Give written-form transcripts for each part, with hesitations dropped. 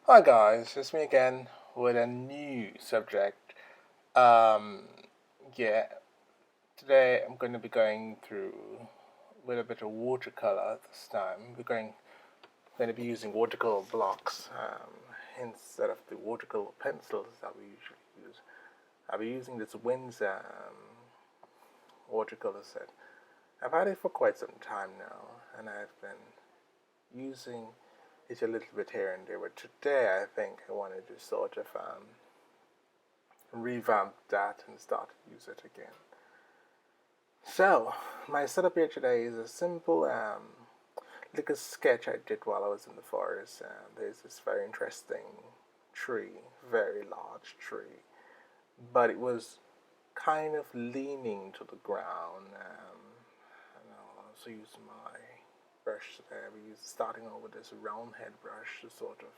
Hi guys, it's me again with a new subject. Um, yeah, today I'm going to be going through with a bit of watercolor this time. Going to be using watercolor blocks instead of the watercolor pencils that we usually use. I'll be using this Wins watercolor set. I've had it for quite some time now, and I've been using it a little bit here and there. But today I think I wanted to sort of revamp that and start to use it again. So, my setup here today is a simple like a sketch I did while I was in the forest. There's this very interesting tree, very large tree, but it was kind of leaning to the ground. And I'll also use my brush there. We use starting over this round head brush to sort of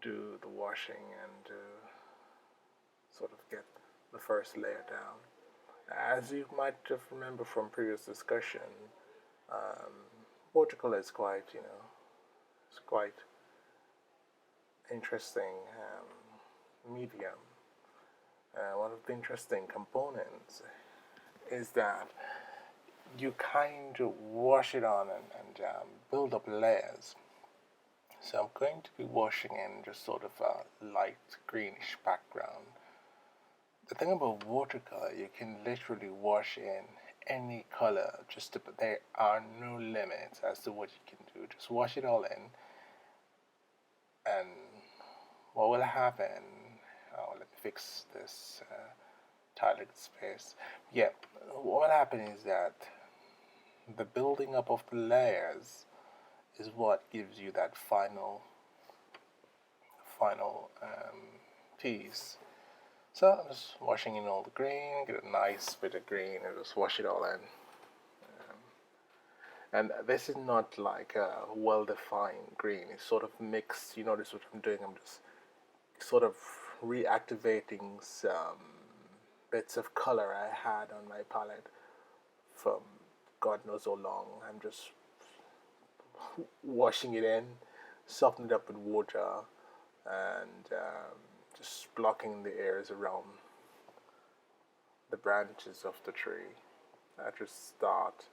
do the washing and sort of get the first layer down. As you might have remembered from previous discussion, um, watercolor is quite, it's quite interesting medium. One of the interesting components is that you kind of wash it on and build up layers. So I'm going to be washing in just sort of a light greenish background. The thing about watercolor, you can literally wash in any color. There are no limits as to what you can do. Just wash it all in, and what will happen? Oh, let me fix this tiled space. Yeah, what will happen is that the building up of the layers is what gives you that final piece. So I'm just washing in all the green, get a nice bit of green, and just wash it all in. And this is not like a well-defined green. It's sort of mixed. You notice what I'm doing? I'm just sort of reactivating some bits of color I had on my palette from God knows how long. I'm just washing it in, softening it up with water, and just blocking the areas around the branches of the tree. I just start.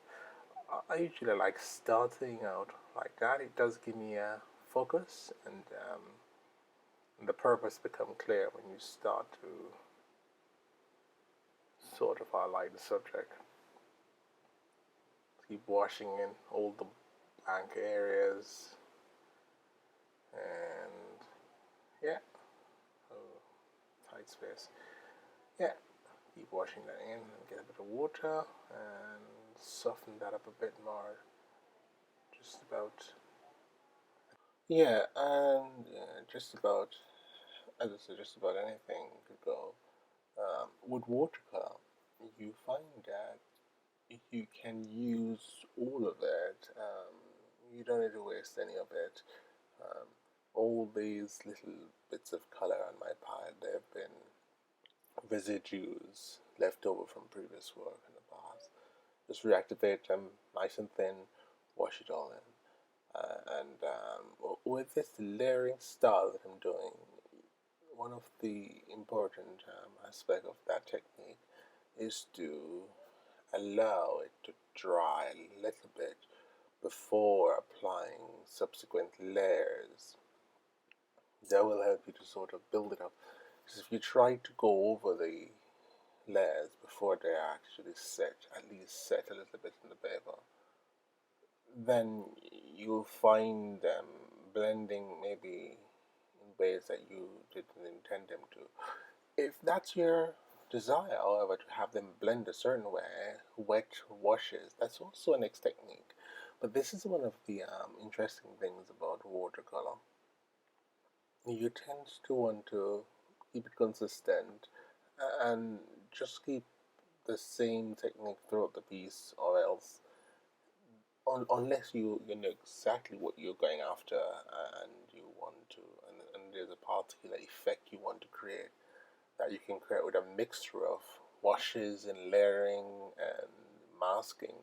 I usually like starting out like that. It does give me a focus, and the purpose become clear when you start to sort of highlight the subject. Keep washing in all the blank areas, and yeah, oh, tight space. Yeah, keep washing that in and get a bit of water and soften that up a bit more. Just about. Yeah, and just about, as I said, just about anything could go. With watercolor, you find that you can use all of it. You don't need to waste any of it. Um, all these little bits of color on my palette, they've been residues left over from previous work in the past. Just reactivate them nice and thin, wash it all in. And with this layering style that I'm doing, one of the important aspects of that technique is to allow it to dry a little bit before applying subsequent layers. That will help you to sort of build it up. Because if you try to go over the layers before they actually set, at least set a little bit in the paper, then you'll find them blending maybe in ways that you didn't intend them to. If that's your desire, however, to have them blend a certain way, wet washes, that's also a next technique. But this is one of the interesting things about watercolor. You tend to want to keep it consistent and just keep the same technique throughout the piece, or else unless you know exactly what you're going after and you want to and there's a particular effect you want to create that you can create with a mixture of washes and layering and masking.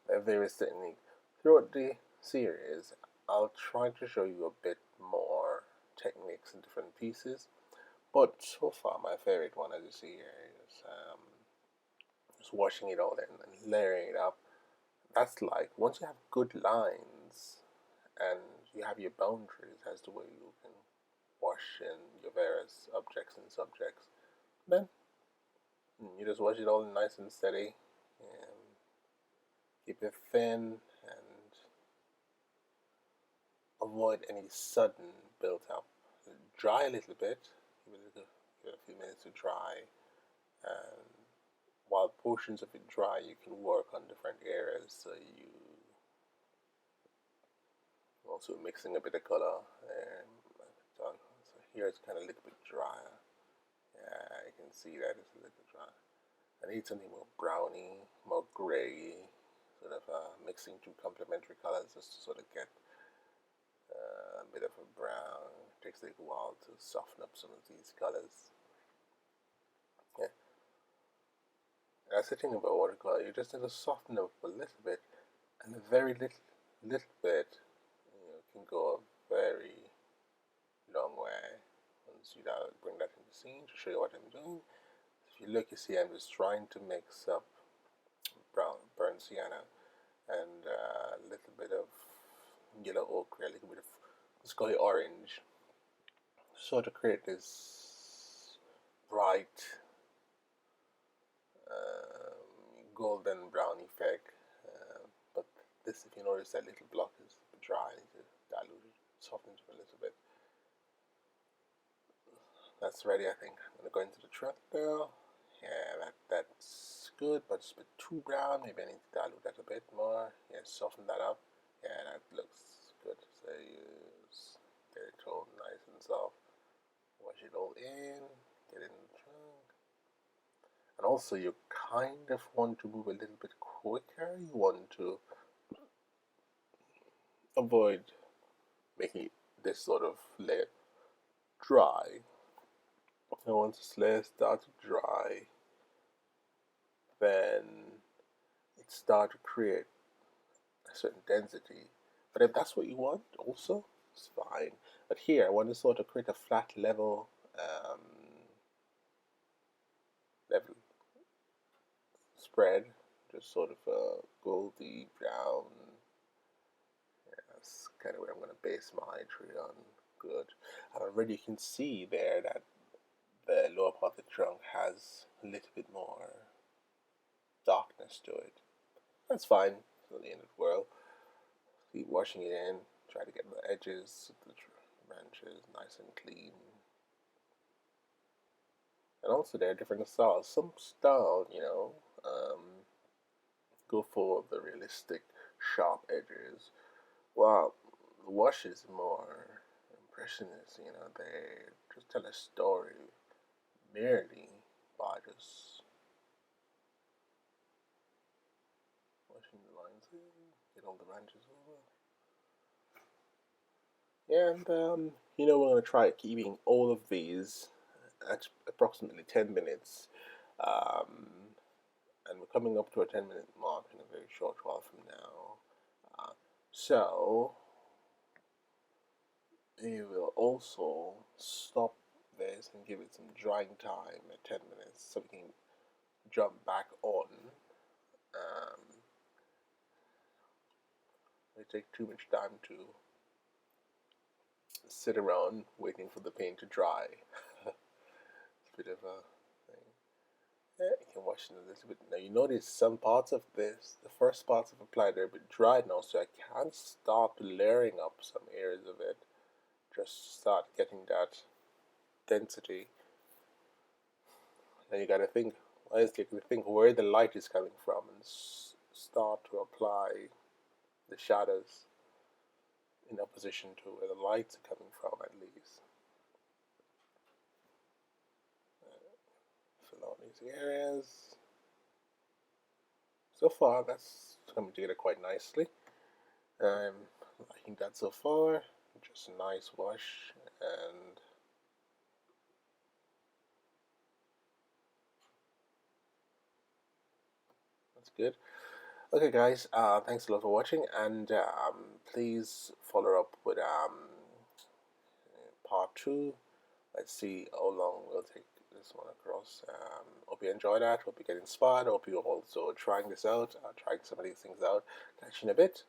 There are various techniques throughout the series. I'll try to show you a bit more pieces. But so far, my favorite one, as you see here, is just washing it all in and layering it up. That's like once you have good lines and you have your boundaries as to where you can wash in your various objects and subjects, then you just wash it all nice and steady and keep it thin and avoid any sudden build up. Dry a little bit, give it a few minutes to dry, and while portions of it dry, you can work on different areas. So you also mixing a bit of color. So here it's kind of a little bit drier. Yeah, you can see that it's a little bit dry. I need something more browny, more grey, sort of mixing two complementary colors just to sort of get a bit of a brown. It takes a little while to soften up some of these colors. Yeah. That's the thing about watercolor, you just need to soften up a little bit, and a very little bit, can go a very long way. Once you bring that in the scene to show you what I'm doing. If you look, you see I'm just trying to mix up burnt sienna and a little bit of yellow ochre, a little bit of sky orange, sort of create this bright golden brown effect. But this, if you notice, that little block is dry. I need to dilute it, soften it a little bit. That's ready, I think. I'm gonna go into the truck now. Yeah, that's good, but it's a bit too brown. Maybe I need to dilute that a bit more. Yeah, soften that up. Yeah, that looks good. So use get it all nice and soft. Wash it all in. Get it in the trunk. And also, you kind of want to move a little bit quicker. You want to avoid making this sort of layer dry. And once this layer starts to dry, then it starts to create a certain density. But if that's what you want, also, it's fine. But here, I want to sort of create a flat level level spread, just sort of a goldy brown. Yeah, that's kind of where I'm going to base my tree on. Good. And already you can see there that the lower part of the trunk has a little bit more darkness to it. That's fine. It's not the end of the world. Keep washing it in. Try to get the edges of the branches nice and clean. And also there are different styles. Some style, go for the realistic sharp edges, while the wash is more impressionist. They just tell a story merely by just washing the lines in, get all the branches over. And we're gonna try keeping all of these at approximately 10 minutes. Um, and we're coming up to a 10-minute mark in a very short while from now. So we will also stop this and give it some drying time at 10 minutes so we can jump back on. It take too much time to sit around waiting for the paint to dry. It's a bit of a thing. Yeah, you can wash it a little bit. Now you notice some parts of this, the first parts of applied are a bit dry now, so I can start layering up some areas of it. Just start getting that density. Then you gotta think, where the light is coming from and start to apply the shadows in opposition to where the lights are coming from, at least. Fill out these areas. So far, that's coming together quite nicely. I'm liking that so far. Just a nice wash, and that's good. Okay, guys, thanks a lot for watching, and please follow up with part 2 let's see how long we'll take this one across. Hope you enjoy that. Hope you get inspired. Hope you're also trying this out, trying some of these things out. Catch you in a bit.